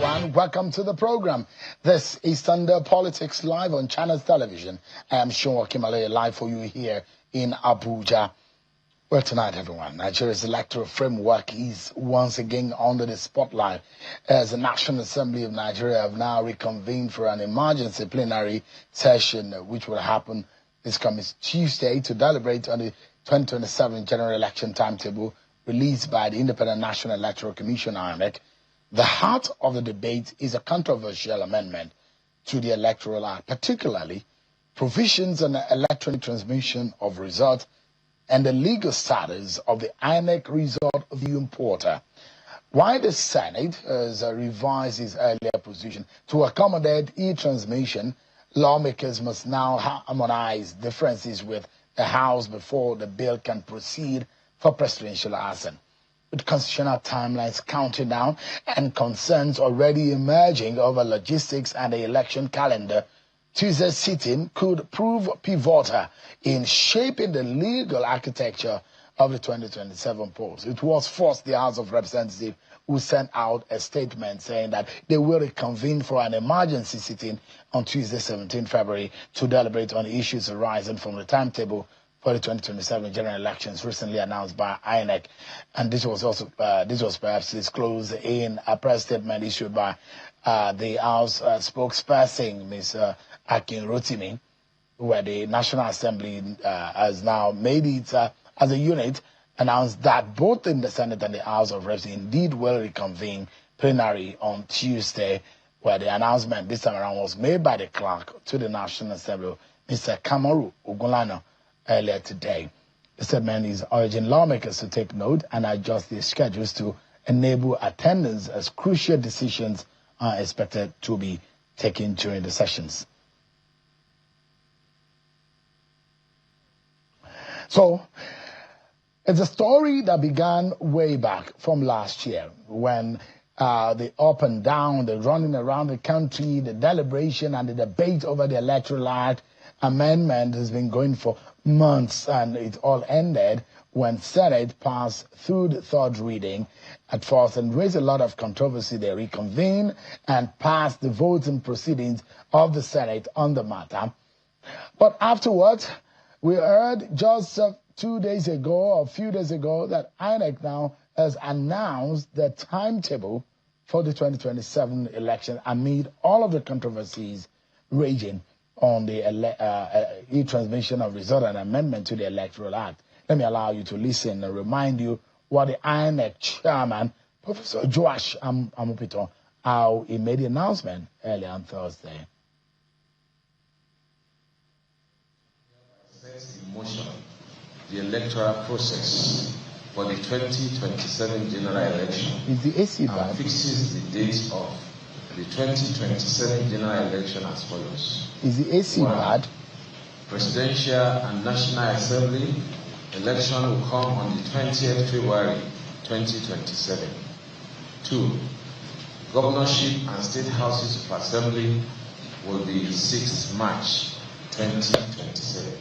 everyone. Welcome to the program. This is Thunder Politics live on Channels Television. I am Sean Kimale live for you here in Abuja. Well, tonight, everyone, Nigeria's electoral framework is once again under the spotlight as the National Assembly of Nigeria have now reconvened for an emergency plenary session, which will happen this coming Tuesday to deliberate on the 2027 general election timetable released by the Independent National Electoral Commission, INEC. The heart of the debate is a controversial amendment to the Electoral Act, particularly provisions on the electronic transmission of results and the legal status of the INEC result viewing portal. While the Senate has revised its earlier position to accommodate e-transmission, lawmakers must now harmonize differences with the House before the bill can proceed for presidential assent. With constitutional timelines counting down and concerns already emerging over logistics and the election calendar, Tuesday's sitting could prove pivotal in shaping the legal architecture of the 2027 polls. It was first the House of Representatives who sent out a statement saying that they will reconvene for an emergency sitting on Tuesday, 17 February, to deliberate on issues arising from the timetable for the 2027 general elections recently announced by INEC. And this was perhaps disclosed in a press statement issued by the House spokesperson, Ms. Akin Rotimi, where the National Assembly has now made it as a unit, announced that both in the Senate and the House of Reps indeed will reconvene plenary on Tuesday, where the announcement this time around was made by the clerk to the National Assembly, Mr. Kamaru Ogunlana, earlier today. The statement is urging lawmakers to take note and adjust their schedules to enable attendance as crucial decisions are expected to be taken during the sessions. So, it's a story that began way back from last year when the up and down, the running around the country, the deliberation and the debate over the Electoral Act amendment has been going for months, and it all ended when Senate passed through the third reading at first and raised a lot of controversy. They reconvened and passed the voting proceedings of the Senate on the matter. But afterwards, we heard just 2 days ago or a few days ago that INEC now has announced the timetable for the 2027 election amid all of the controversies raging on the e-transmission of result and amendment to the Electoral Act. Let me allow you to listen and remind you what the INEC chairman, Professor Joash Amupito, how he made the announcement earlier on Thursday. Sets in motion the electoral process for the 2027 general election Is the AC bad? fixes the date of the 2027 general election as follows. Is the AC bad? Presidential and National Assembly election will come on the 20th February 2027. 2. Governorship and State Houses of Assembly will be 6 March 2027.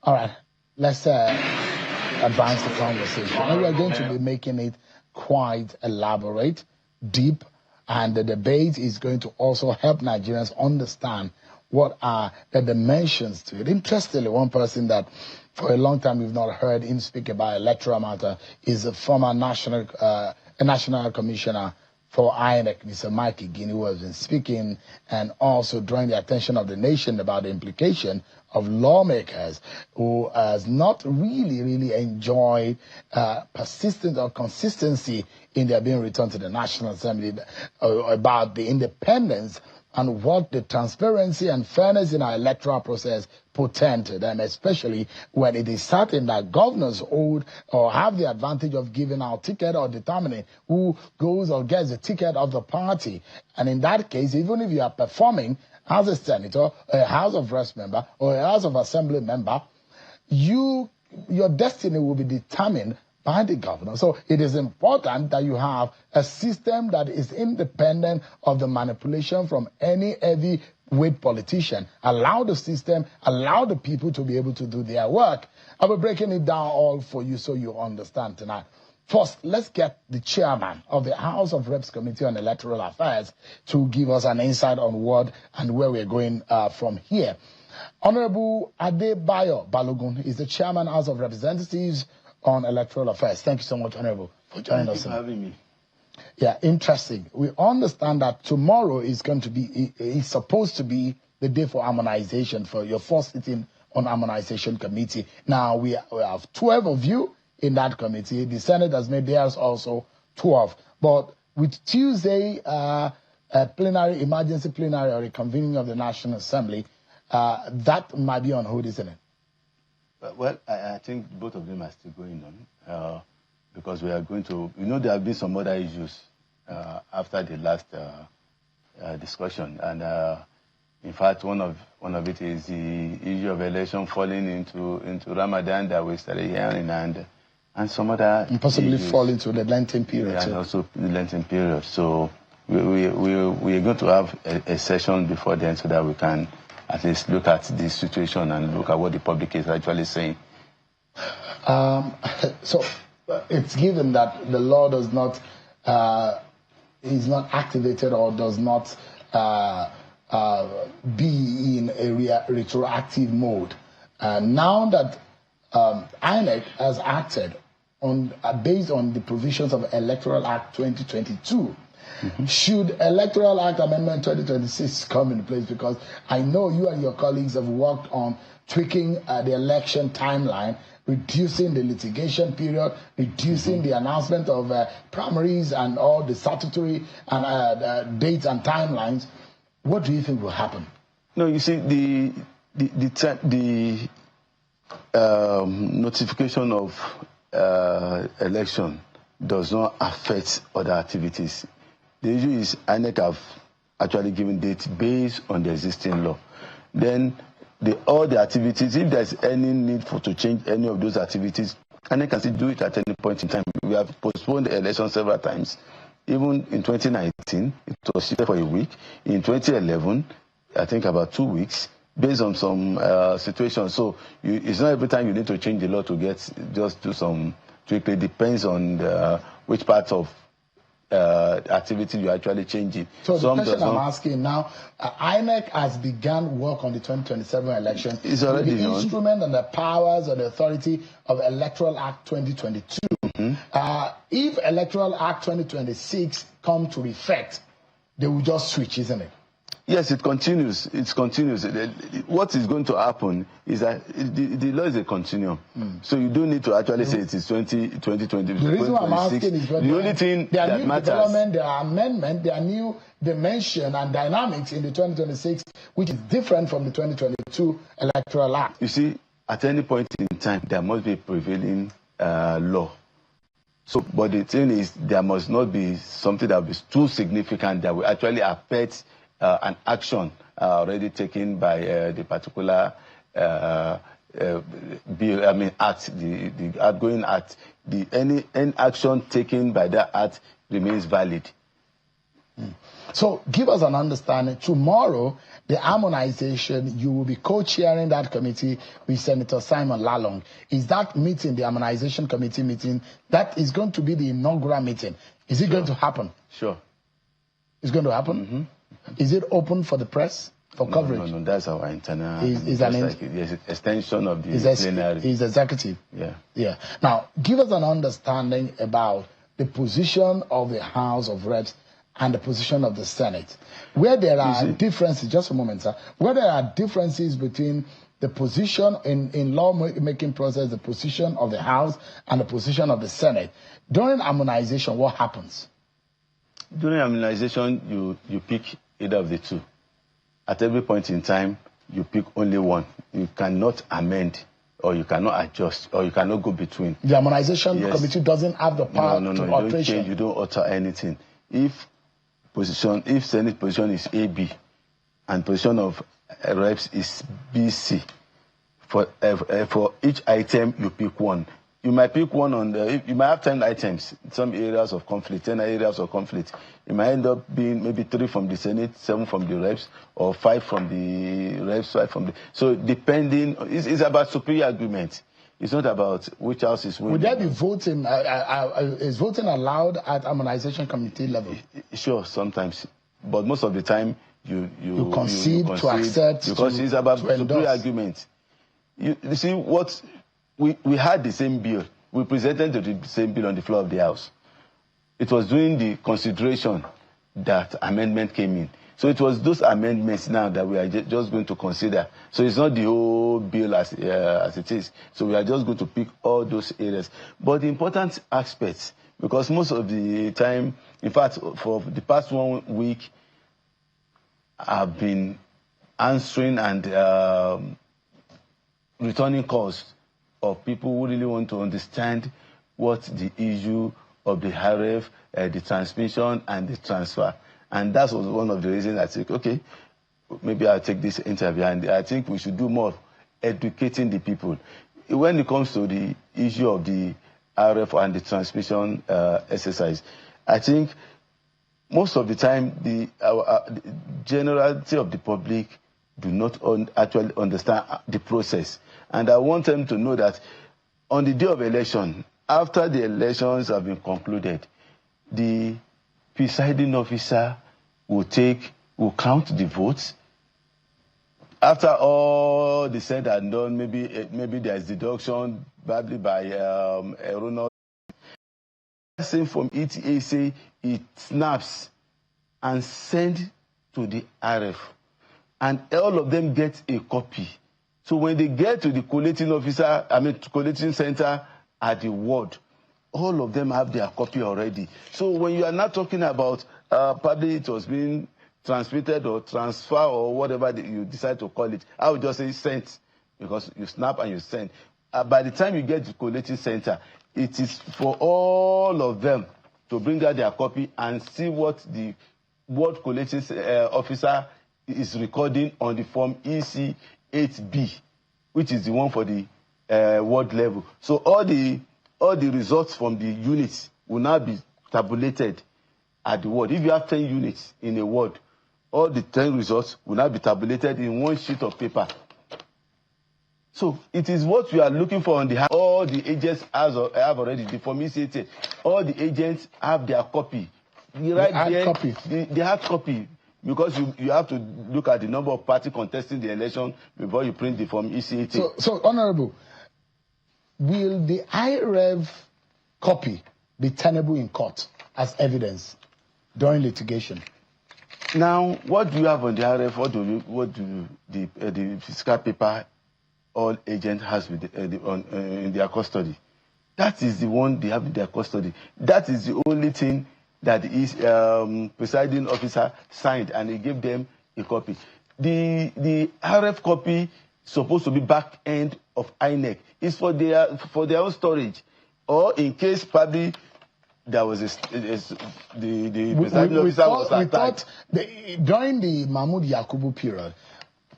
All right, let's advance the conversation. And we're going to be making it quite elaborate, deep, and the debate is going to also help Nigerians understand what are the dimensions to it. Interestingly, one person that for a long time we've not heard him speak about electoral matter is a former national commissioner for INEC, Mr. Mike Igini, who has been speaking and also drawing the attention of the nation about the implication of lawmakers who has not really enjoyed persistence or consistency in their being returned to the National Assembly about the independence and what the transparency and fairness in our electoral process portend to them, especially when it is certain that governors hold or have the advantage of giving out ticket or determining who goes or gets the ticket of the party. And in that case, even if you are performing as a senator, a House of Reps member, or a House of Assembly member, your destiny will be determined by the governor. So it is important that you have a system that is independent of the manipulation from any heavyweight politician. Allow the system, allow the people to be able to do their work. I will be breaking it down all for you so you understand tonight. First, let's get the chairman of the House of Reps Committee on Electoral Affairs to give us an insight on what and where we're going from here. Honorable Adebayo Balogun is the chairman, House of Representatives on Electoral Affairs. Thank you so much, Honorable, for joining us. Thank you for having me. Yeah, interesting. We understand that tomorrow is going to be, is supposed to be the day for harmonization, for your first sitting on harmonization committee. Now, we have 12 of you in that committee. The Senate has made theirs also 12. But with Tuesday, plenary, emergency plenary or a convening of the National Assembly, that might be on hold, isn't it? Well, I think both of them are still going on because we are going to, there have been some other issues after the last discussion. And in fact, one of it is the issue of election falling into Ramadan that we started hearing and some other and possibly issues. fall into the Lenten period. Yeah, and also the Lenten period. So we are going to have a session before then so that we can at least look at the situation and look at what the public is actually saying. So it's given that the law does not is not activated or does not be in a retroactive mode. Now that INEC has acted on based on the provisions of Electoral Act 2022, should Electoral Act Amendment 2026 come into place? Because I know you and your colleagues have worked on tweaking the election timeline, reducing the litigation period, reducing the announcement of primaries and all the statutory and dates and timelines. What do you think will happen? No, you see, the notification of election does not affect other activities. The issue is INEC have actually given dates based on the existing law. Then all the activities, if there's any need to change any of those activities, INEC can still do it at any point in time. We have postponed the election several times. Even in 2019, it was shifted for a week. In 2011, I think about 2 weeks, based on some situations. So it's not every time you need to change the law to just do some tweak. It depends on which part of activity you're actually changing. So the question I'm asking now, INEC has begun work on the 2027 election. It's already the instrument and the powers and the authority of Electoral Act 2022. If Electoral Act 2026 come to effect, they will just switch, isn't it? Yes, it continues. It continues. What is going to happen is that the law is a continuum. So you don't need to actually say it is 2020. The reason why I'm asking is the only thing there are that new matters. Development, there are amendments, there are new dimension and dynamics in the 2026, which is different from the 2022 Electoral Act. You see, at any point in time, there must be a prevailing law. So, but the thing is, there must not be something that is too significant that will actually affect an action already taken by the particular bill. I mean, act, the outgoing act. Any action taken by that act remains valid. So, give us an understanding. Tomorrow, the harmonization, you will be co-chairing that committee with Senator Simon Lalong. Is that meeting, the harmonization committee meeting, that is going to be the inaugural meeting? Is it going to happen? Sure. It's going to happen? Is it open for the press, for coverage? No, that's our internal. It's extension of the plenary. Is executive. Yeah. Now, give us an understanding about the position of the House of Reps and the position of the Senate. Where there are differences, just a moment, sir, where there are differences between the position in law-making process, the position of the House and the position of the Senate. During harmonization, what happens? During harmonization, you pick either of the two. At every point in time, you pick only one. You cannot amend, or you cannot adjust, or you cannot go between. The harmonization committee doesn't have the power to alteration. You don't alter anything. If Senate position is AB, and position of reps is BC, for each item you pick one. You might pick one you might have 10 items, some areas of conflict, 10 areas of conflict. It might end up being maybe 3 from the Senate, 7 from the reps, or 5 from the reps, 5 from the... So depending, it's about superior agreement. It's not about which house is winning. Would there be voting? Is voting allowed at harmonization committee level? Sure, sometimes, but most of the time you concede to accept, because it's about superior argument. You see what we had the same bill. We presented the same bill on the floor of the House. It was during the consideration that amendment came in. So it was those amendments now that we are just going to consider. So it's not the whole bill as it is. So we are just going to pick all those areas. But the important aspects, because most of the time, in fact, for the past 1 week, I've been answering and returning calls of people who really want to understand what the issue of the RF, the transmission and the transfer. And that was one of the reasons I said, okay, maybe I'll take this interview. And I think we should do more educating the people. When it comes to the issue of the RF and the transmission exercise, I think most of the time the generality of the public do not actually understand the process. And I want them to know that on the day of election, after the elections have been concluded, the presiding officer will count the votes. After all the said and done, maybe there's deduction, probably by erroneous. Same from ETA, it snaps and send to the RF, and all of them get a copy. So when they get to the collating center at the ward, all of them have their copy already. So when you are not talking about probably it was being transmitted or transfer or whatever you decide to call it, I would just say sent, because you snap and you send. By the time you get to the collating center, it is for all of them to bring out their copy and see what the ward collating officer is recording on the form EC8B, which is the one for the ward level. So all the results from the units will now be tabulated at the ward. If you have 10 units in a ward, all the 10 results will now be tabulated in one sheet of paper. So it is what we are looking for on the all the agents have already the form EC8. All the agents have their copy. Right there, the hard copy. Because you have to look at the number of parties contesting the election before you print the form EC8. So Honorable, will the IREV copy be tenable in court as evidence during litigation? Now, what do you have on the IREV? What do the fiscal paper all agent has with in their custody? That is the one they have in their custody. That is the only thing that is presiding officer signed, and he gave them a copy. The RF copy supposed to be back end of INEC. It's for their own storage, or in case probably there was the presiding officer was attacked. We thought during the Mahmoud Yakubu period,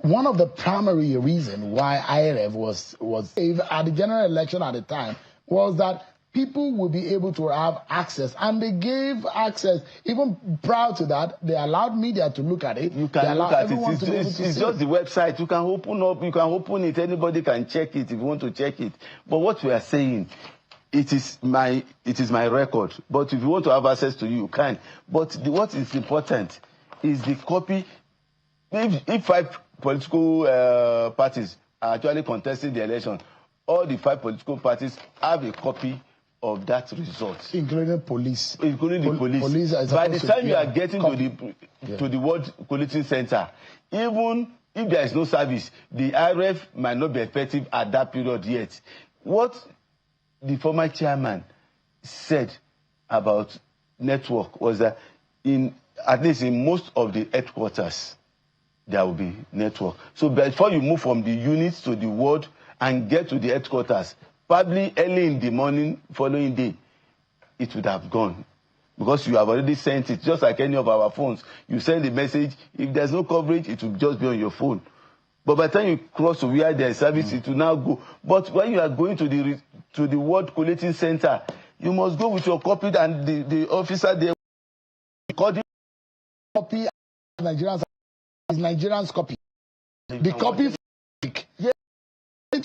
one of the primary reasons why IRF was at the general election at the time was that people will be able to have access, and they gave access. Even prior to that, they allowed media to look at it. You can look at it. It's just the website. You can open it. Anybody can check it if you want to check it. But what we are saying, it is my record. But if you want to have access to it, you can. But what is important is the copy. If 5 political parties are actually contesting the election, all the 5 political parties have a copy of that result, including police. Including the police. By the time you are getting to the ward collating center, even if there is no service, the RF might not be effective at that period yet. What the former chairman said about network was that at least in most of the headquarters, there will be network. So before you move from the units to the ward and get to the headquarters, probably early in the morning, following day, it would have gone. Because you have already sent it, just like any of our phones. You send a message, if there's no coverage, it will just be on your phone. But by the time you cross to where there's service, it will now go. But when you are going to the ward collating center, you must go with your copy, and the officer there recording copy. Nigerians copy. The copy. Yeah.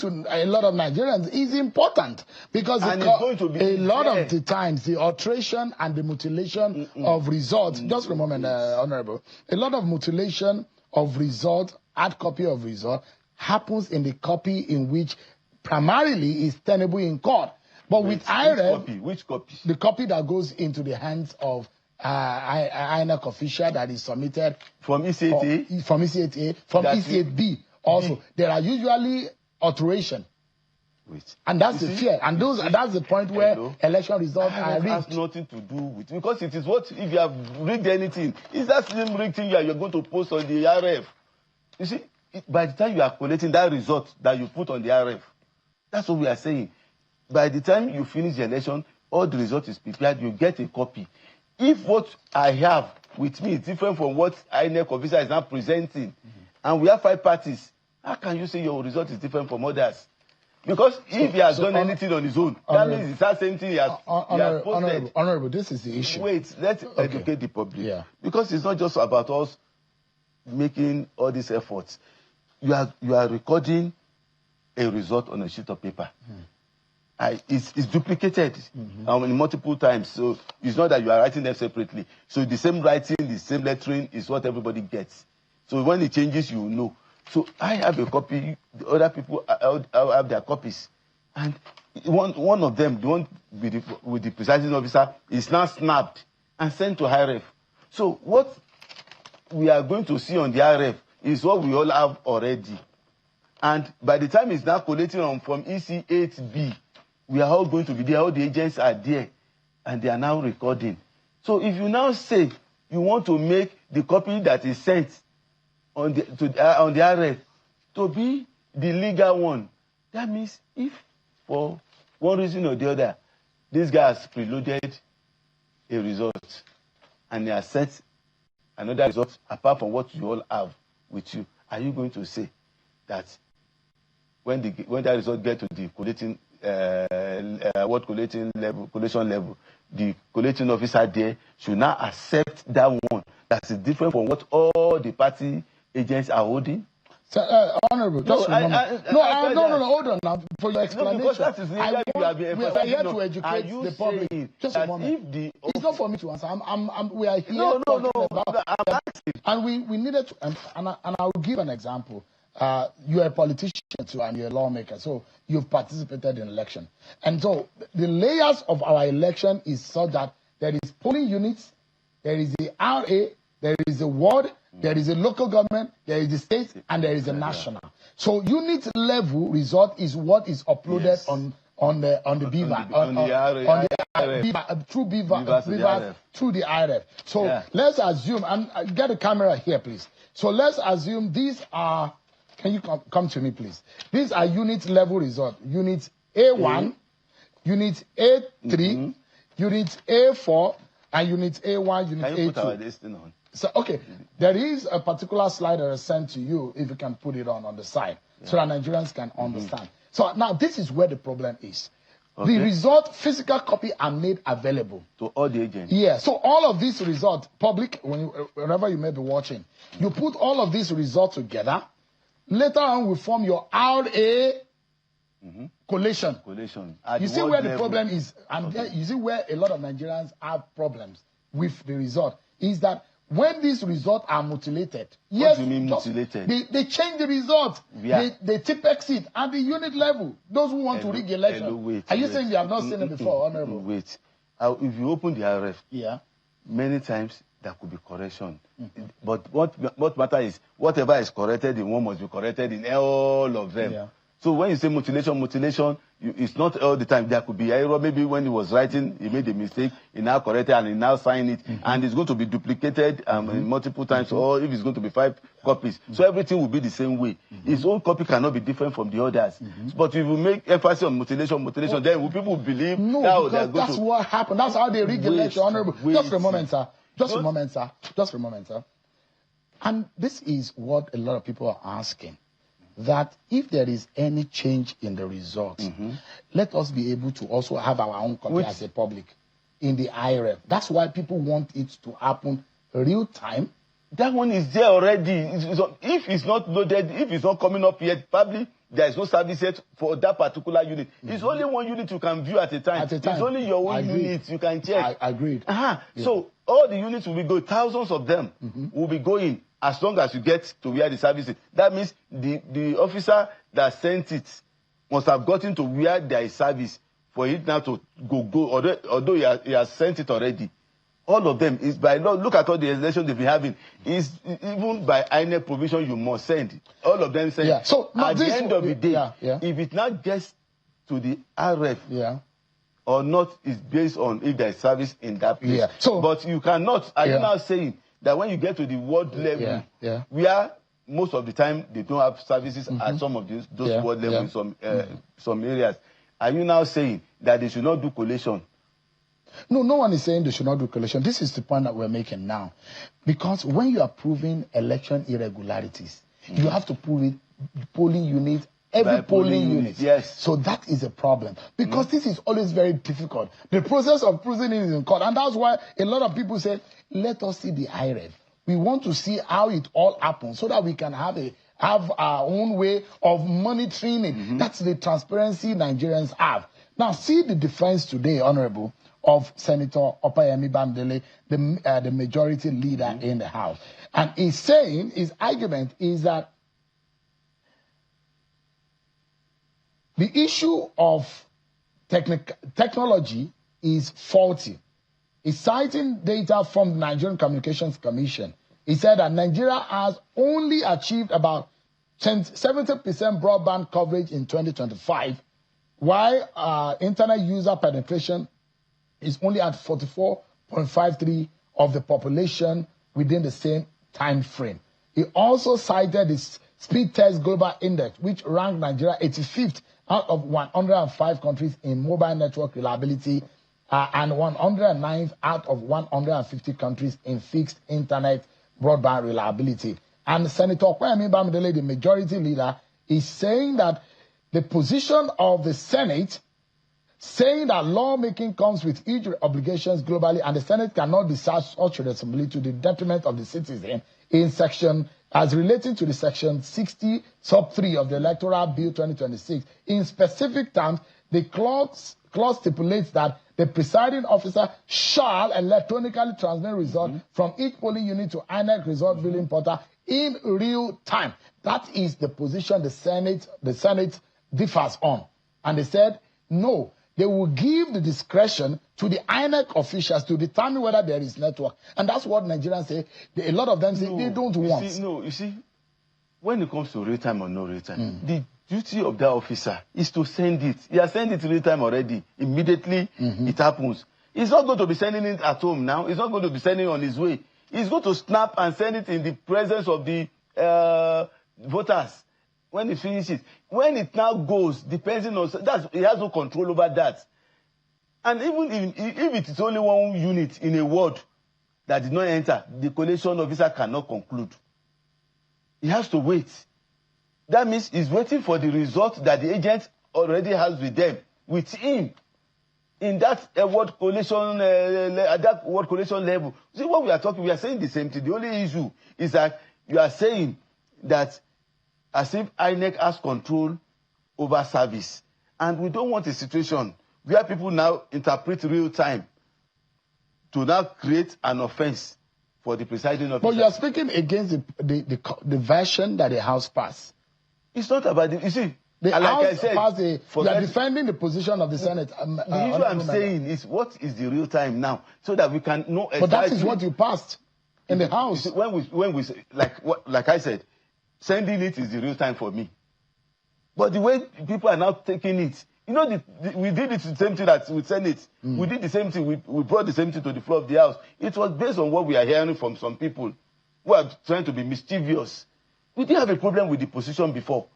to a lot of Nigerians is important because And it's going to be a lot there. of the times the alteration and the mutilation of results. Just for a moment, Honorable. A lot of mutilation of result, hard copy of result, happens in the copy in which primarily is tenable in court. But with IREV, which copy? the copy that goes into the hands of INEC official that is submitted From EC8A? From EC8A, from EC8B also. There are usually alteration. And that's the fear. And that's the point where election results are rigged. It has nothing to do with, because it is what, if you have rigged anything, it's that same rigged thing you're going to post on the RF. You see, by the time you are collating that result that you put on the RF, that's what we are saying. By the time you finish the election, all the result is prepared, you get a copy. If what I have with me is different from what INEC officer is now presenting, and we have 5 parties, how can you say your result is different from others? Because if he has done anything on his own, that means it's that same thing he has posted. Honorable, this is the issue. Wait, let's educate the public. Yeah. Because it's not just about us making all these efforts. You are recording a result on a sheet of paper. It's duplicated multiple times. So it's not that you are writing them separately. So the same writing, the same lettering is what everybody gets. So when it changes, you will know. So I have a copy, the other people have their copies. And one of them, the one with the presiding officer, is now snapped and sent to IREF. So what we are going to see on the IREF is what we all have already. And by the time it's now collating from EC8B, we are all going to be there, all the agents are there, and they are now recording. So if you now say you want to make the copy that is sent on the RF to be the legal one, that means if for one reason or the other, this guy has preloaded a result and he has sent another result apart from what you all have with you, are you going to say that when that result gets to the collating collation level, the collating officer there should now accept that one that is different from what all the party agents are holding? So, Honorable, just remember. Hold on now for your explanation. No, because that is legal, we are here to educate the public. Just a moment. It's not for me to answer. We are here talking about. And we needed to, and I'll give an example. You're a politician too, and you're a lawmaker, so you've participated in election. And so the layers of our election is so that there is polling units, there is the RA, there is the ward, there is a local government, there is the state, and there is a national. So unit level result is what is uploaded on the BVA, through BVA, through the IRF. So let's assume, and get a camera here, please. So let's assume these are. Can you come to me, please? These are unit level results. Unit A1, unit A3, unit A4, and unit A1, unit A2. Can you put our listing on? So, okay, there is a particular slide that is sent to you, if you can put it on the side, so that Nigerians can understand. So now this is where the problem is. The result, physical copy are made available. To all the agents? Yeah, so all of these results, public, wherever you may be watching, you put all of these results together. Later on, we form your RA collation. You see where the problem is, and you see where a lot of Nigerians have problems with the result, is that when these results are mutilated, what do you mean mutilated? They change the result. Yeah. They TPEX it at the unit level. Those who want to rig election. Are you saying you have not seen it before, Honorable? Wait. If you open the RF, many times there could be correction. But what matters is whatever is corrected in one must be corrected in all of them. Yeah. So when you say mutilation, it's not all the time. There could be error. Maybe when he was writing, he made a mistake. He now corrected and he now signed it. And it's going to be duplicated multiple times, or if it's going to be 5 copies. So everything will be the same way. His own copy cannot be different from the others. But if you make emphasis on mutilation, then will people believe because that's what happened. That's how they rig election, Honorable. Just a moment, sir. Just a moment, sir. And this is what a lot of people are asking. That if there is any change in the results, let us be able to also have our own copy as a public in the IRF. That's why people want it to happen real time. That one is there already. If it's not loaded, if it's not coming up yet, probably there is no service yet for that particular unit. It's only one unit you can view at a time. It's only your own unit you can check. I agreed. Yeah. So all the units will be going, thousands of them will be going as long as you get to where the service is. That means the officer that sent it must have gotten to where there is service for it now to go, although he has sent it already. All of them is by law. Look at all the elections they've been having. Is even by INEC provision you must send. All of them send. Yeah. So at the end of the day, if it now gets to the RF or not, is based on if there is service in that place. Yeah. So, but you cannot. Are you now saying that when you get to the world level, where most of the time they don't have services at some of those world levels in some areas, are you now saying that they should not do collation? No, no one is saying they should not do collation. This is the point that we're making now. Because when you are proving election irregularities, you have to prove it polling unit, every polling unit. Yes. So that is a problem. Because this is always very difficult. The process of proving it is in court. And that's why a lot of people say, let us see the IREV. We want to see how it all happens so that we can have our own way of monitoring it. That's the transparency Nigerians have. Now, see the defense today, Honorable, of Senator Opayemi Bamidele, the majority leader in the House. And he's saying, his argument is that the issue of technology is faulty. He's citing data from the Nigerian Communications Commission. He said that Nigeria has only achieved about 70% broadband coverage in 2025, while internet user penetration is only at 44.53% of the population within the same time frame. He also cited the Speed Test Global Index, which ranked Nigeria 85th out of 105 countries in mobile network reliability and 109th out of 150 countries in fixed internet broadband reliability. And Senator Opayemi Bamidele, the majority leader, is saying that the position of the Senate, saying that lawmaking comes with huge obligations globally and the Senate cannot discharge such responsibility to the detriment of the citizen in section, as relating to the section 60 sub 3 of the Electoral Bill 2026. In specific terms, the clause stipulates that the presiding officer shall electronically transmit results from each polling unit to INEC result billing portal in real time. That is the position the Senate differs on. And they said, no, they will give the discretion to the INEC officials to determine whether there is network. And that's what Nigerians say. A lot of them say they don't want. You see, when it comes to real time or no real time, the duty of that officer is to send it. He has sent it real time already. Immediately it happens. He's not going to be sending it at home now. He's not going to be sending it on his way. He's going to snap and send it in the presence of the voters. When he finishes, when it now goes, depending on that, he has no control over that. And even if it is only one unit in a ward that did not enter, the collation officer cannot conclude. He has to wait. That means he's waiting for the result that the agent already has with him, in that word collation, at that word collation level. See what we are talking, we are saying the same thing. The only issue is that you are saying that as if INEC has control over service. And we don't want a situation where people now interpret real time to now create an offense for the presiding officer. But you are speaking against the version that the House passed. It's not about the, you see, the like House I said, passed you are defending the position of the Senate. The issue I'm saying is what is the real time now, so that we can know exactly. But that is what you passed in the House. When we say, like I said, sending it is the real time for me. But the way people are now taking it, you know, we did it the same thing that we sent it. We did the same thing. We brought the same thing to the floor of the House. It was based on what we are hearing from some people who are trying to be mischievous. We didn't have a problem with the position before.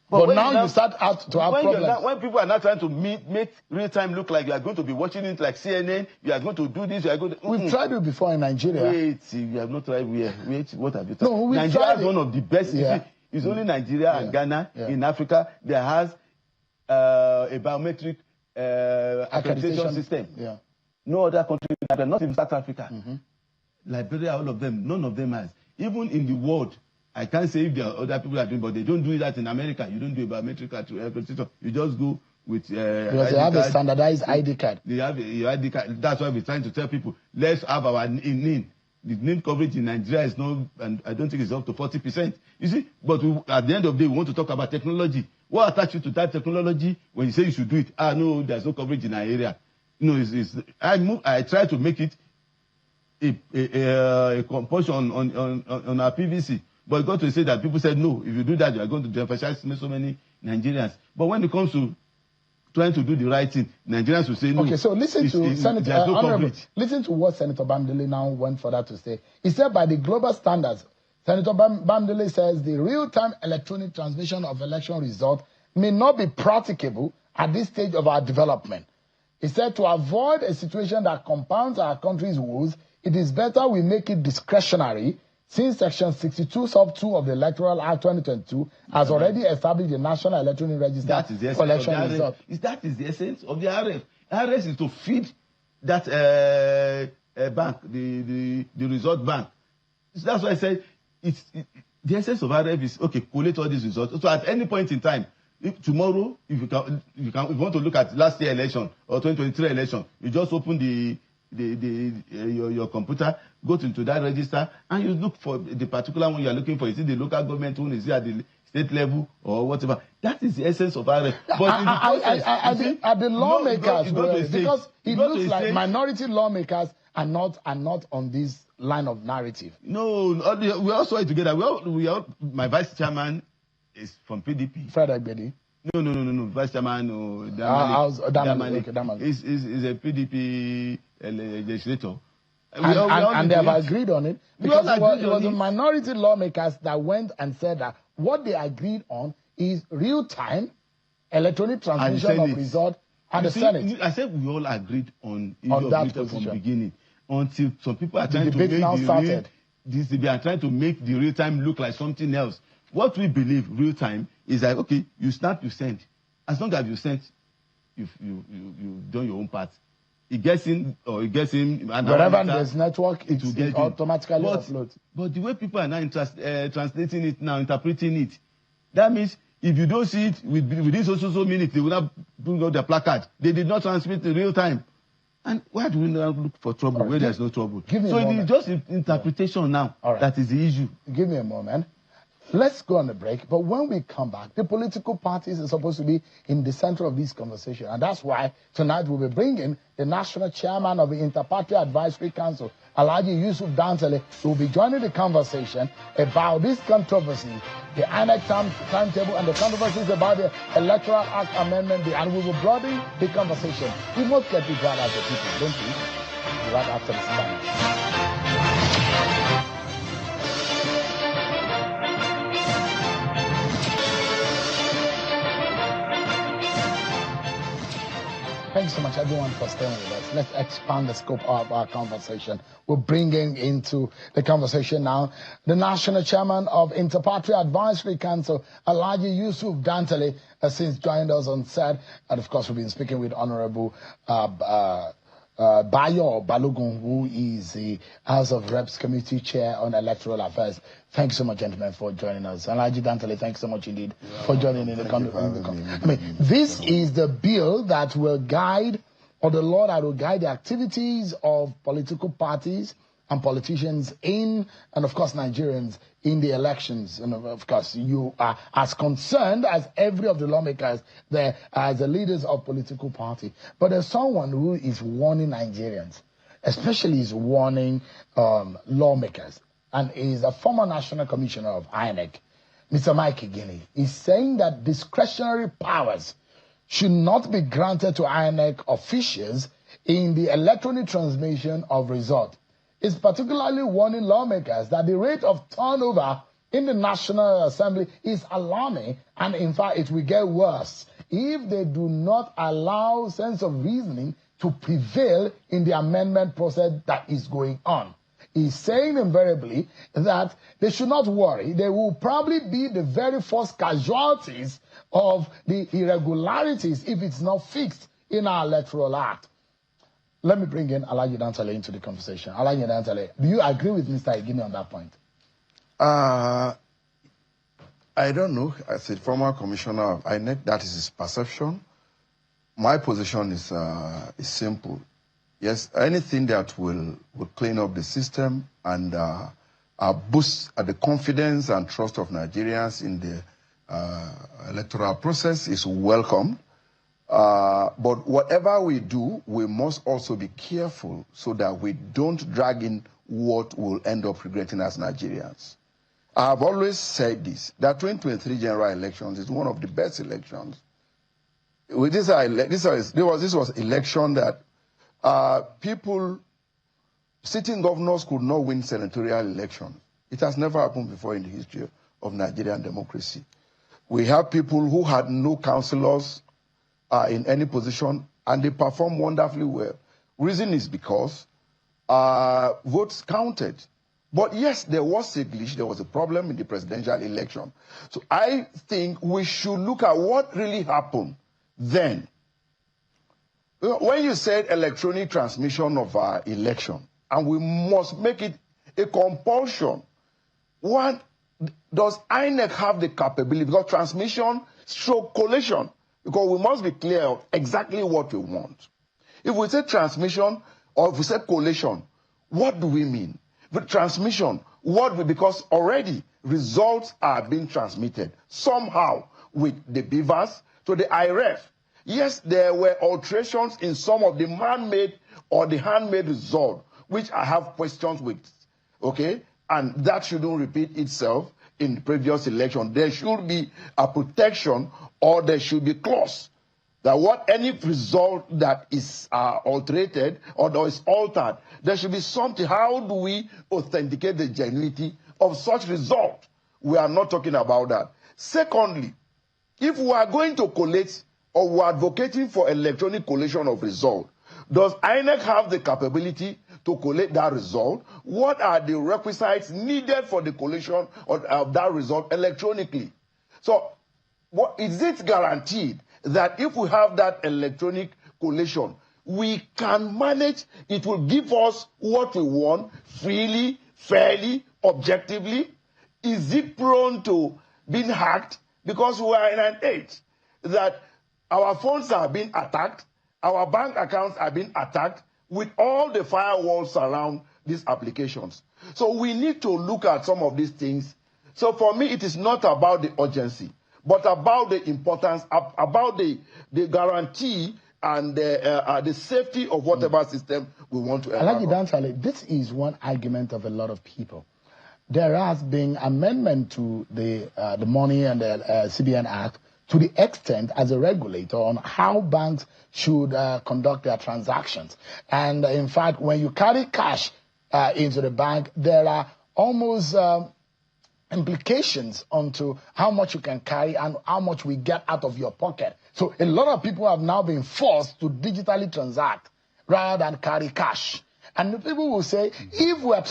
But now you start out to have problems. When people are now trying to make real time look like you are going to be watching it like CNN, you are going to do this, you are going to... We've tried it before in Nigeria. Wait, you have not tried. Wait, what have you tried? No, Nigeria has one of the best. Yeah. It's only Nigeria and Ghana in Africa that has a biometric accreditation system. Yeah. No other country, not even South Africa. Liberia, all of them, none of them has. Even in the world, I can't say if there are other people that are doing, but they don't do that in America. You don't do a biometric registration. You just go with because they have a standardized ID card. They have your ID card. That's why we're trying to tell people, let's have our NIN. The NIN coverage in Nigeria is not, and I don't think it's up to 40%. You see, but at the end of the day, we want to talk about technology. What attached you to that technology when you say you should do it? No, there's no coverage in our area. No, I try to make it a compulsion on our PVC. But it got to say that people said, no, if you do that, you are going to emphasize so many Nigerians. But when it comes to trying to do the right thing, Nigerians will say no. Okay, so listen to Senator Honorable. Listen to what Senator Bamdele now went further to say. He said, by the global standards, Senator Bamdele says the real-time electronic transmission of election results may not be practicable at this stage of our development. He said to avoid a situation that compounds our country's woes, it is better we make it discretionary, since Section 62 sub 2 of the Electoral Act 2022 has already established the National Electronic Register for election results. That is the essence of the RF. RF is to feed that bank, the result bank. That's why I said the essence of RF is, okay, collate all these results. So at any point in time, tomorrow, if you want to look at last year election or 2023 election, you just open your computer, go into that register, and you look for the particular one you are looking for. Is it the local government one? Is it at the state level or whatever? That is the essence of RF. But in the process, are the lawmakers, because it looks like minority lawmakers are not on this line of narrative. No, we all saw it together. My vice chairman is from PDP. Fred Agbedi. No. Vice chairman, Damali. Is a PDP legislator. And they have agreed on it. Because it was the minority lawmakers that went and said that what they agreed on is real-time electronic transmission of results at the Senate. I said we all agreed on that position from the beginning. Until some people are trying to make the real-time look like something else. What we believe real-time is like, okay, you snap, you send. As long as you send, you've done your own part. It gets in, and wherever there's network, it will automatically upload. But the way people are now translating it now, interpreting it, that means if you don't see it within so minutes, they will not bring out the placard. They did not transmit in real time. And why do we now look for trouble where there's no trouble? So it is just interpretation now that is the issue. Give me a moment. Let's go on a break, but when we come back, the political parties are supposed to be in the center of this conversation, and that's why tonight we'll be bringing the national chairman of the Interparty Advisory Council, Alhaji Yusuf Dantale, who will be joining the conversation about this controversy, the INEC timetable, and the controversies about the Electoral Act amendment, and we will broaden the conversation. We must get it right out of people, don't we? Right after this time. Thanks so much, everyone, for staying with us. Let's expand the scope of our conversation. We're bringing into the conversation now the national chairman of Interparty Advisory Council, Alhaji Yusuf Dantale, has since joined us on set. And, of course, we've been speaking with Honorable Bayo Balogun, who is the House of Reps Committee Chair on Electoral Affairs. Thanks so much, gentlemen, for joining us. Alhaji Dantale, thanks so much indeed for joining in the conversation. I mean, this is the bill that will guide, or the law that will guide the activities of political parties and politicians and of course, Nigerians in the elections. And of course, you are as concerned as every of the lawmakers there as the leaders of political party. But there's someone who is warning Nigerians, especially is warning lawmakers, and is a former national commissioner of INEC, Mr. Mike Igini. He's saying that discretionary powers should not be granted to INEC officials in the electronic transmission of results. Is particularly warning lawmakers that the rate of turnover in the National Assembly is alarming, and in fact it will get worse if they do not allow sense of reasoning to prevail in the amendment process that is going on. He's saying invariably that they should not worry. They will probably be the very first casualties of the irregularities if it's not fixed in our Electoral Act. Let me bring in Alhaji Dantale into the conversation. Alhaji Dantale, do you agree with Mr. Igini on that point? I don't know. As a former commissioner of INEC, that is his perception. My position is simple. Yes, anything that will clean up the system and boost the confidence and trust of Nigerians in the electoral process is welcome. But whatever we do, we must also be careful so that we don't drag in what we'll end up regretting as Nigerians. I have always said this, that 2023 general elections is one of the best elections. This was election that sitting governors could not win senatorial elections. It has never happened before in the history of Nigerian democracy. We have people who had no councillors in any position, and they performed wonderfully well. Reason is because votes counted. But yes, there was a glitch, there was a problem in the presidential election. So I think we should look at what really happened then. When you said electronic transmission of our election, and we must make it a compulsion, what does INEC have the capability? Because transmission stroke collation, because we must be clear of exactly what we want. If we say transmission or if we say collation, what do we mean? With transmission, because already results are being transmitted somehow with the beavers to the IRF. Yes, there were alterations in some of the man-made or the handmade result, which I have questions with, okay? And that shouldn't repeat itself in the previous election. There should be a protection, or there should be clause that any result that is alterated or that is altered, there should be something. How do we authenticate the genuinity of such result? We are not talking about that. Secondly, if we are going to collate or we are advocating for electronic collation of result, does INEC have the capability to collate that result? What are the requisites needed for the collation of that result electronically? So, is it guaranteed that if we have that electronic collation, we can manage, it will give us what we want freely, fairly, objectively? Is it prone to being hacked? Because we are in an age that our phones are being attacked, our bank accounts are being attacked with all the firewalls around these applications. So we need to look at some of these things. So for me, it is not about the urgency, but about the importance, about the guarantee and the safety of whatever system we want to embark on. This is one argument of a lot of people. There has been amendment to the Money and the CBN Act to the extent as a regulator on how banks should conduct their transactions. And in fact, when you carry cash into the bank, there are almost implications onto how much you can carry and how much we get out of your pocket. So a lot of people have now been forced to digitally transact rather than carry cash. And the people will say, if we are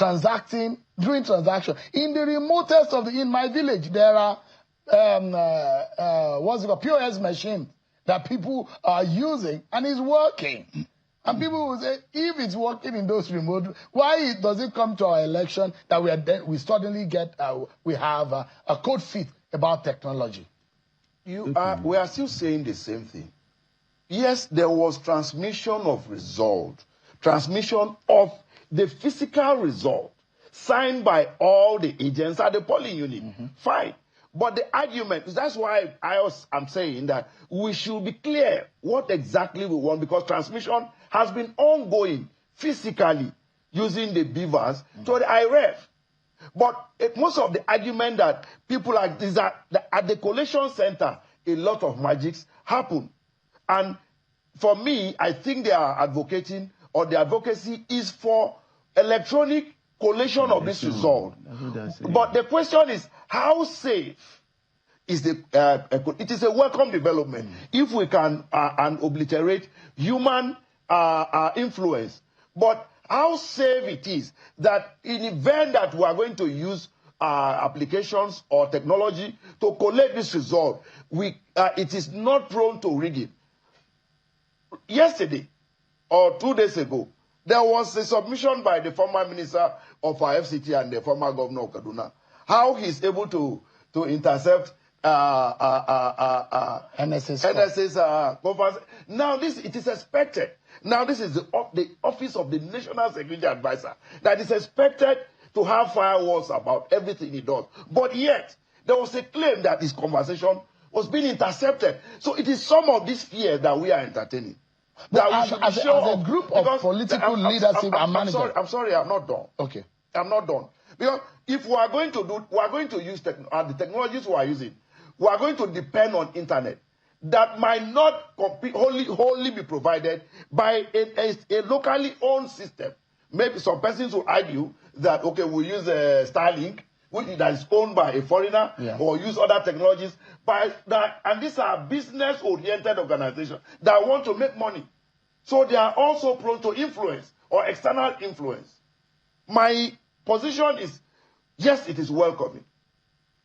doing transaction, in the remotest in my village, there are POS machine that people are using, and it's working. And people will say, if it's working in those remote, why does it come to our election that we suddenly get we have a code fit about technology? We are still saying the same thing. Yes, there was transmission of result, transmission of the physical result signed by all the agents at the polling unit. Fine. But the argument, that's why I'm saying that we should be clear what exactly we want, because transmission has been ongoing physically using the beavers to the IRF. But most of the argument that people like is that at the collation center, a lot of magics happen. And for me, I think they are advocating, or the advocacy is for electronic collation of this result. But the question is, how safe is it is a welcome development if we can obliterate human influence. But how safe it is that in the event that we are going to use applications or technology to collect this result, it is not prone to rigging. Yesterday or 2 days ago, there was a submission by the former minister of our FCT and the former governor of Kaduna, how he's able to to intercept NSA's conference. Now it is expected. Now this is the office of the National Security Advisor that is expected to have firewalls about everything he does. But yet there was a claim that his conversation was being intercepted. So it is some of these fears that we are entertaining. That we should as a group of political leadership and managers. I'm sorry, I'm not done. Okay. I'm not done. Because if we are going to use the technologies we are using, we are going to depend on internet that might not wholly be provided by a locally owned system. Maybe some persons will argue that, okay, we'll use Starlink, that is owned by a foreigner, or use other technologies. And these are business-oriented organizations that want to make money. So they are also prone to influence or external influence. My position is, yes, it is welcoming.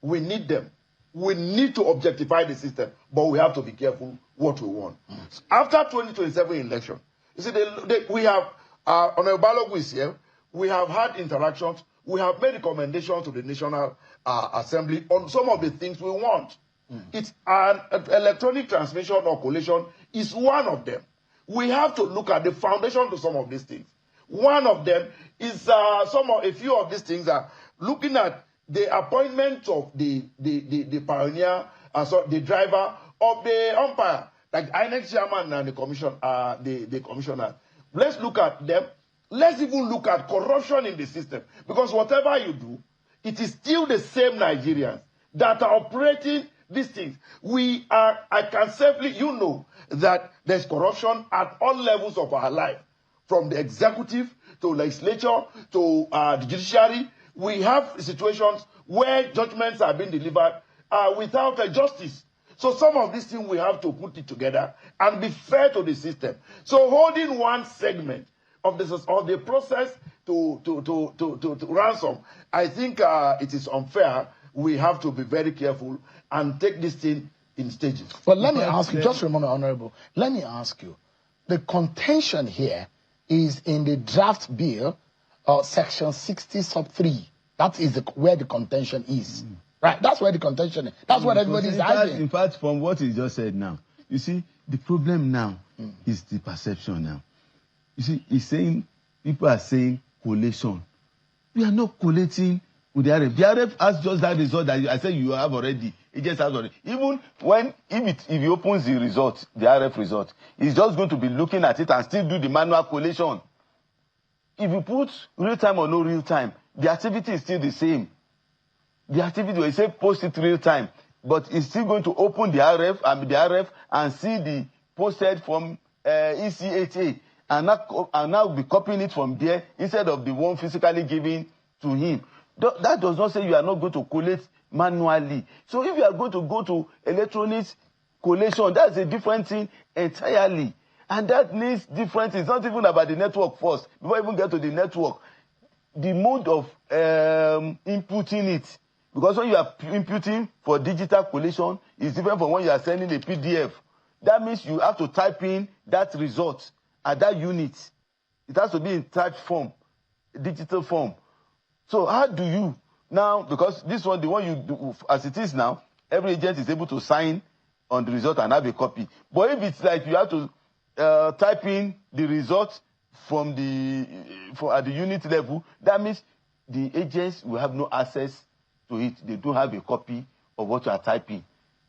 We need them. We need to objectify the system, but we have to be careful what we want. After 2027 election, you see, we have, on a Balogu is here, we have had interactions, we have made recommendations to the National Assembly on some of the things we want. It's an electronic transmission or collation is one of them. We have to look at the foundation to some of these things. One of them is a few of these things are looking at the appointment of the pioneer, the driver of the umpire, like INEC chairman and the commission, the commissioner. Let's look at them. Let's even look at corruption in the system, because whatever you do, it is still the same Nigerians that are operating these things. I can safely, that there's corruption at all levels of our life, from the executive to legislature to the judiciary. We have situations where judgments are being delivered without justice. So some of these things we have to put it together and be fair to the system. So holding one segment of the process to ransom, I think it is unfair. We have to be very careful and take this thing in stages. But let me ask you, just remember, Honorable, let me ask you, the contention here is in the draft bill, section 60 sub 3. That is where the contention is. Right, that's where the contention is. That's what everybody is arguing. In fact, from what he just said now, you see, the problem now is the perception now. You see, he's saying, people are saying collation. We are not collating with the RF. The RF has just that result that I said you have already. It just has already. Even when, if he opens the result, the RF result, he's just going to be looking at it and still do the manual collation. If you put real time or no real time, the activity is still the same. The activity, when you say post it real time, but it's still going to open the RF and see the posted from ECHA and now be copying it from there instead of the one physically given to him. That does not say you are not going to collate manually. So if you are going to go to electronic collation, that's a different thing entirely. And that needs different. It's not even about the network first. Before you even get to the network, the mode of inputting it. Because when you are inputting for digital collation, it's different from when you are sending a PDF. That means you have to type in that result at that unit. It has to be in typed form, digital form. So how do you now, because this one, the one you do, as it is now, every agent is able to sign on the result and have a copy. But if it's like you have to type in the result from at the unit level, that means the agents will have no access to it. They don't have a copy of what you are typing.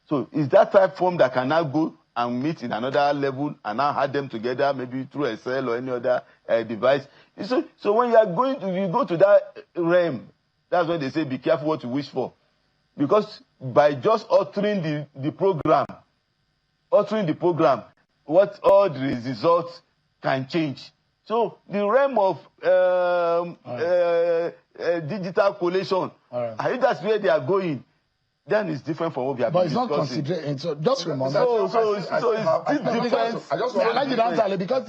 So is that type form that can now go and meet in another level and now add them together, maybe through Excel or any other device. So when you go to that realm, that's when they say be careful what you wish for. Because by just altering the program, what all the results can change. So the realm of digital collation, I think that's where they are going. Then it's different from what we have been discussing. But it's not considered. So just remember. So it's different. I like it answer because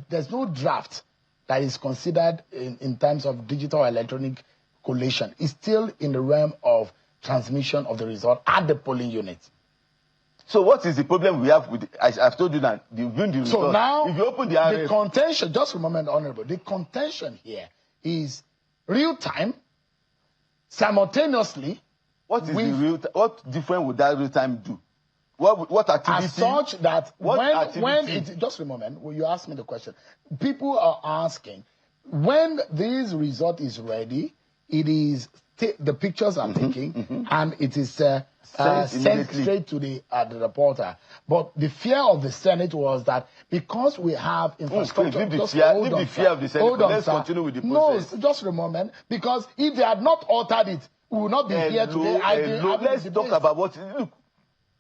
there's no draft that is considered in terms of digital electronic collation. It's still in the realm of transmission of the result at the polling unit. So what is the problem we have with? I've told you that the result. So now, if you open the contention. Just remember, Honorable, the contention here is real time, simultaneously, What is the real? What different would that real time do? What activity? As such that when activity? just a moment, when you ask me the question, people are asking when this result is ready, it is the pictures are taken and it is sent straight to the reporter. But the fear of the Senate was that because we have infrastructure, leave the fear of the Senate. Let's continue with the process. No, just a moment, because if they had not altered it, we would not be here today. Let's talk about what.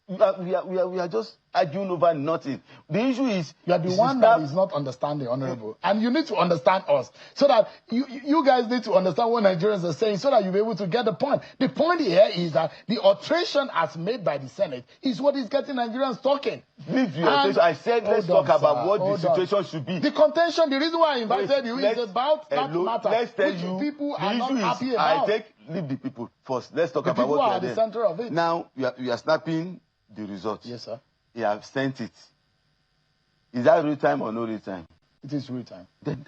Look, we are just arguing over nothing. The issue is you are the one that is not understanding, Honorable, and you need to understand us so that you guys need to understand what Nigerians are saying so that you'll be able to get the point. The point here is that the alteration as made by the Senate is what is getting Nigerians talking. I said let's talk about what the situation should be. The contention, the reason why I invited you is about that matter. Let's tell you, people the are not issue happy is about. leave the people first. Let's talk the about what people are at the center of it. Now you are snapping the result. Yes, sir. You have sent it. Is that real time or no real time? It is real time. Then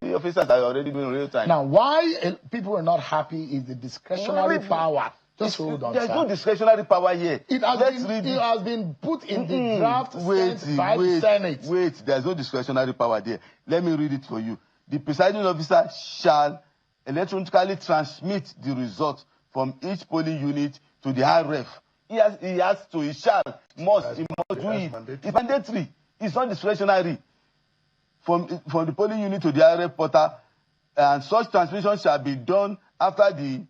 the officers are already doing real time. Now, why people are not happy is the discretionary power. Just hold on, there's no discretionary power here. It has been put in the draft sent by the Senate. Wait, there's no discretionary power there. Let me read it for you. The presiding officer shall electronically transmit the result from each polling unit to the IREF. He must do it. It's mandatory. It's not discretionary. From the polling unit to the IREF portal, and such transmission shall be done after the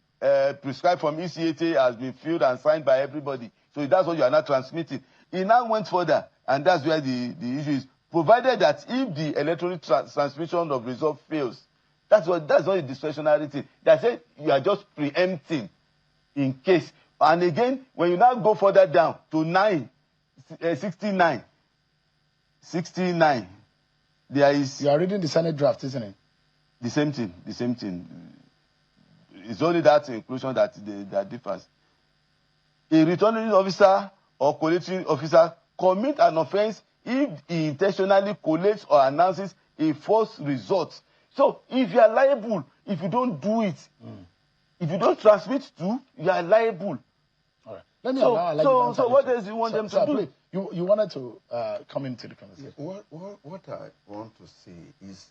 prescribed from ECHA has been filled and signed by everybody. So that's what you are not transmitting. He now went further, and that's where the issue is. Provided that if the electronic transmission of result fails, that's not a discretionary thing. They said you are just preempting in case. And again, when you now go further down to 69, there is... You are reading the Senate draft, isn't it? The same thing. It's only that inclusion that differs. A returning officer or collating officer commit an offense if he intentionally collates or announces a false result. So if you are liable, if you don't do it, if you don't transmit to, you are liable. All right. Let me so what else do you want them to do? You wanted to come into the conversation. What I want to say is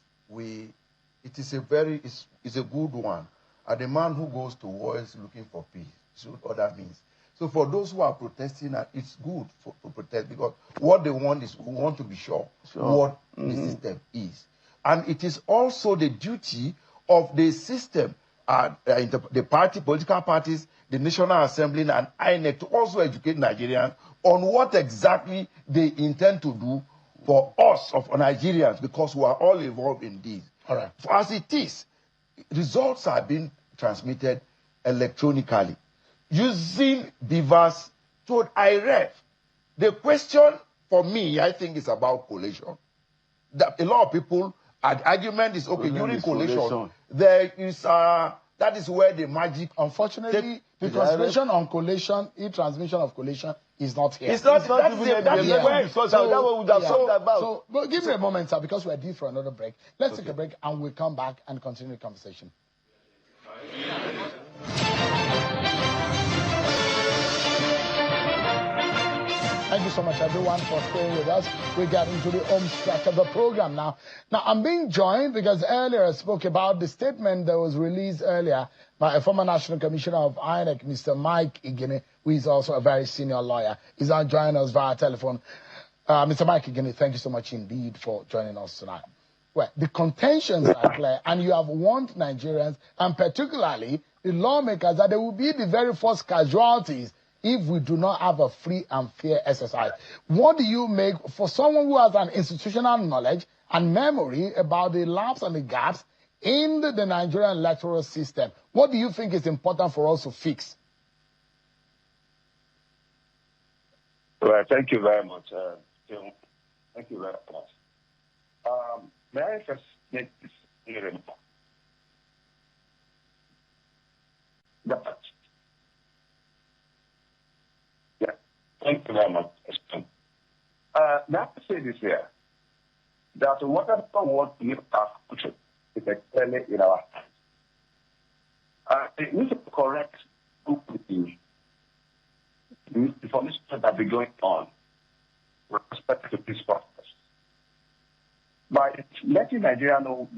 it is a good one. And the man who goes to war is looking for peace. So what that means. So for those who are protesting, it's good to protest because what they want is we want to be sure what the system is. And it is also the duty of the system, the political parties, the National Assembly and INEC to also educate Nigerians on what exactly they intend to do for us, of Nigerians, because we are all involved in this. All right. So as it is, results are being transmitted electronically using beavers to IREF. The question for me, I think, is about collation. A lot of people, the argument is, okay, during collation, there is that is where the magic... Unfortunately, the concentration on collation, e-transmission of collation is not here. It's not that we have talked about. So, but give me a moment, sir, because we're due for another break. Let's take a break and we'll come back and continue the conversation. Thank you so much, everyone, for staying with us. We get into the home stretch of the program now. Now, I'm being joined because earlier I spoke about the statement that was released earlier by a former National Commissioner of INEC, Mr. Mike Igene, who is also a very senior lawyer. He's now joining us via telephone. Mr. Mike Igene, thank you so much indeed for joining us tonight. Well, the contentions are clear, and you have warned Nigerians, and particularly the lawmakers, that they will be the very first casualties if we do not have a free and fair exercise. What do you make for someone who has an institutional knowledge and memory about the laps and the gaps in the Nigerian electoral system? What do you think is important for us to fix? Well, thank you very much. Thank you very much. May I first make this clear? Thank you very much. May I say this here, that whatever what we have put is clearly in our hands. It needs to correct the information that be going on with respect to this process. By letting Nigeria know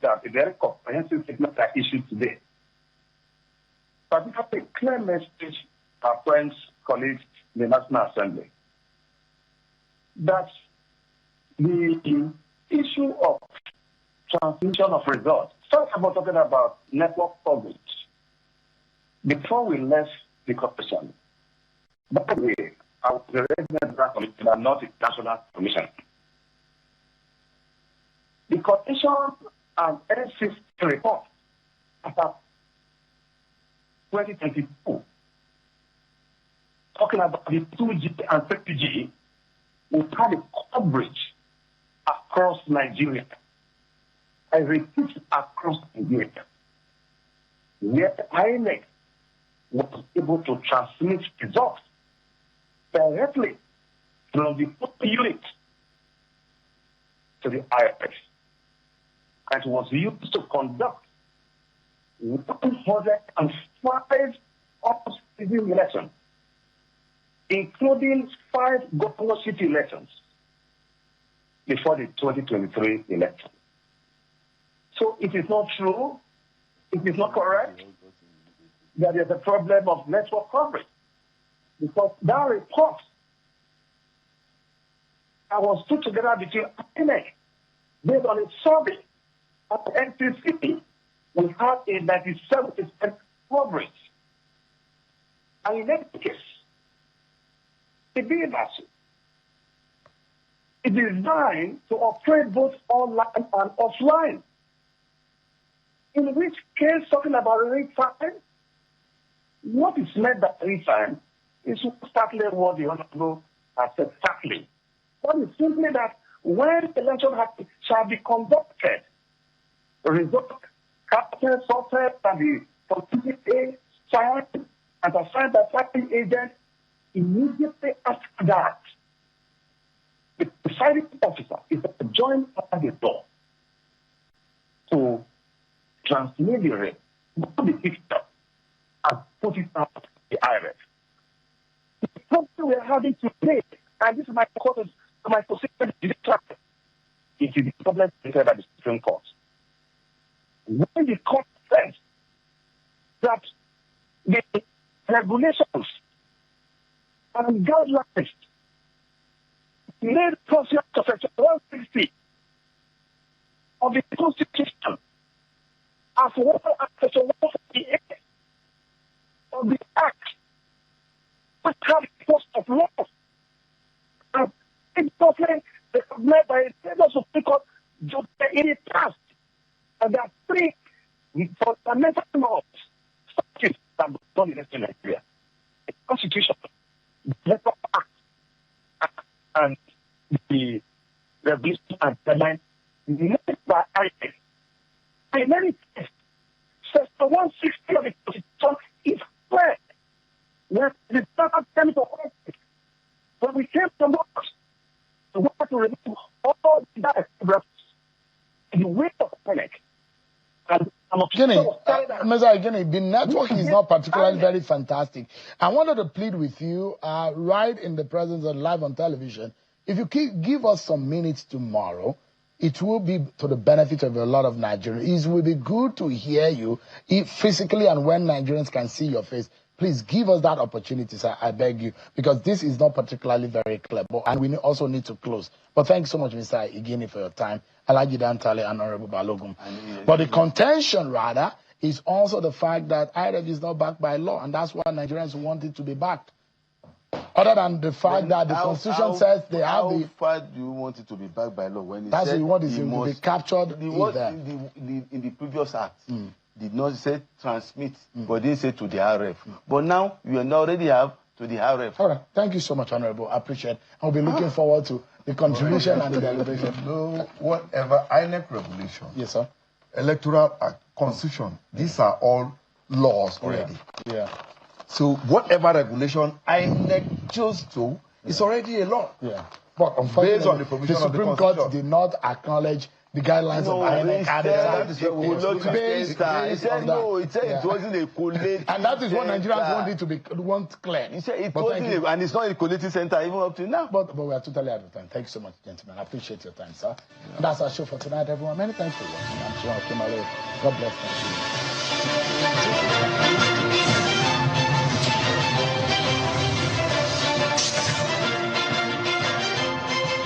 that a very comprehensive statement are issued today. But we have a clear message to our friends, colleagues in the National Assembly that the issue of transmission of results, first of all, talking about network coverage, before we left the corporation, by the way, I was the resident commission and not the national commission. The Commission and NCC report about 2022, talking about the 2G and 3G, we had a coverage across Nigeria. I repeat, across Nigeria, where INEC was able to transmit results directly from the unit to the IRS. And was used to conduct 105 civil elections, including 5 governorship elections before the 2023 election. So it is not true, it is not correct that there's a problem of network coverage, because that report that was put together between INEC based on a survey of the NCC, we have a 97% coverage. And in that case, the BNC is designed to operate both online and offline. In which case, talking about real time, what is meant by real time is exactly what the Honorable has said exactly. What is simply that when election shall be conducted, the result capture software and the certificate signed and assigned by party agent immediately after that, the presiding officer is joined at the door to transmit the rate, put the picture, and put it out to the IRS. The problem we are having today, and this is my position, it is the problem created by the Supreme Court. When the court says that the regulations and guidelines made pursuant to Section 160 of the Constitution, as well as Section 148 of the Act, which have the force of law, and it's often recognized by the Federal Supreme Court in the past. And there are 3 fundamental laws that have done in Nigeria: the Constitution, the Electoral Act, and the regulation and deadline made by INEC. In any case, Section 160 of the Constitution is clear. When the Senate came to office, when we came to work, we want to remove all the directives in the way of INEC. Mr. the network is not particularly very fantastic. I wanted to plead with you, right in the presence of live on television, if you give us some minutes tomorrow, it will be to the benefit of a lot of Nigerians. It will be good to hear you physically, and when Nigerians can see your face, please give us that opportunity, sir. I beg you, because this is not particularly very clear, and we also need to close. But thanks so much, Mr. Igini, for your time. Alaji Dantale and Honorable Balogun. But the contention, rather, is also the fact that IRF is not backed by law, and that's why Nigerians want it to be backed. Other than the fact that the Constitution says they have the... How far do you want it to be backed by law? When that's what you want it to be captured in the previous act. Did not say transmit, but didn't say to the RF. But now you already have to the RF. All right. Thank you so much, Honorable. I appreciate it. I'll be looking forward to the contribution and the deliberation. No, whatever INEC regulation, yes, sir. Electoral Act, Constitution, these are all laws already. Yeah. So whatever regulation INEC chose to, is already a law. Yeah. But unfortunately, based on the provision the Supreme of the Court did not acknowledge the guidelines of INEC added He said no. He said it wasn't a collating and that is what center. Nigerians want clear. He said it wasn't, and it's not a collating center even up to now. But we are totally out of time. Thank you so much, gentlemen. I appreciate your time, sir. Yeah. That's our show for tonight, everyone. Many thanks for watching. I'm sure Kimale. God bless you.